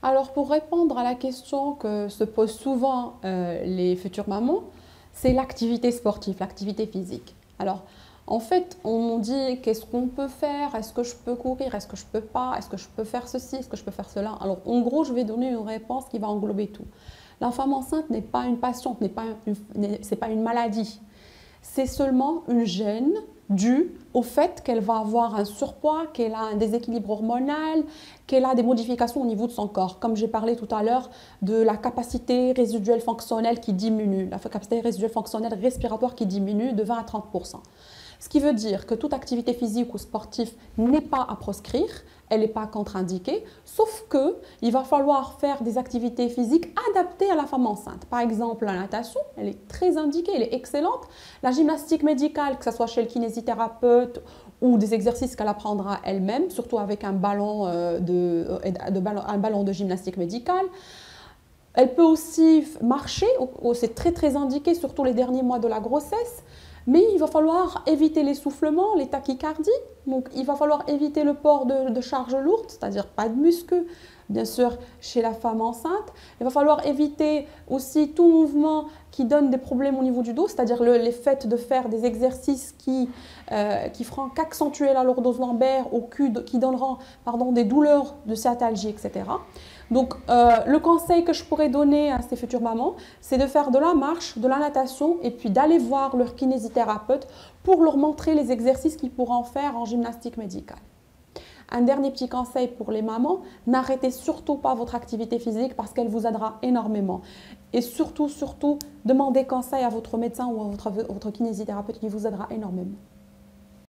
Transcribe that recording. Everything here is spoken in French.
Alors, pour répondre à la question que se posent souvent les futures mamans, c'est l'activité sportive, l'activité physique. Alors, en fait, on dit qu'est-ce qu'on peut faire? Est-ce que je peux courir? Est-ce que je peux pas? Est-ce que je peux faire ceci? Est-ce que je peux faire cela? Alors, en gros, je vais donner une réponse qui va englober tout. La femme enceinte n'est pas une patiente, c'est pas une maladie. C'est seulement une gêne due au fait qu'elle va avoir un surpoids, qu'elle a un déséquilibre hormonal, qu'elle a des modifications au niveau de son corps. Comme j'ai parlé tout à l'heure de la capacité résiduelle fonctionnelle qui diminue, la capacité résiduelle fonctionnelle respiratoire qui diminue de 20 à 30%. Ce qui veut dire que toute activité physique ou sportive n'est pas à proscrire, elle n'est pas contre-indiquée, sauf qu'il va falloir faire des activités physiques adaptées à la femme enceinte. Par exemple, la natation, elle est très indiquée, elle est excellente. La gymnastique médicale, que ce soit chez le kinésithérapeute ou des exercices qu'elle apprendra elle-même, surtout avec un ballon de gymnastique médicale. Elle peut aussi marcher, c'est très très indiqué, surtout les derniers mois de la grossesse. Mais il va falloir éviter l'essoufflement, les tachycardies. Donc, il va falloir éviter le port de charges lourdes, c'est-à-dire pas de muscu, bien sûr, chez la femme enceinte. Il va falloir éviter aussi tout mouvement qui donne des problèmes au niveau du dos, c'est-à-dire les faits de faire des exercices qui feront qu'accentuer la lordose lombaire ou qui donneront des douleurs de sciatalgie, etc. Donc, le conseil que je pourrais donner à ces futures mamans, c'est de faire de la marche, de la natation et puis d'aller voir leur kinésithérapeute pour leur montrer les exercices qu'ils pourront faire en gymnastique médicale. Un dernier petit conseil pour les mamans, n'arrêtez surtout pas votre activité physique parce qu'elle vous aidera énormément. Et surtout, demandez conseil à votre médecin ou à votre kinésithérapeute qui vous aidera énormément.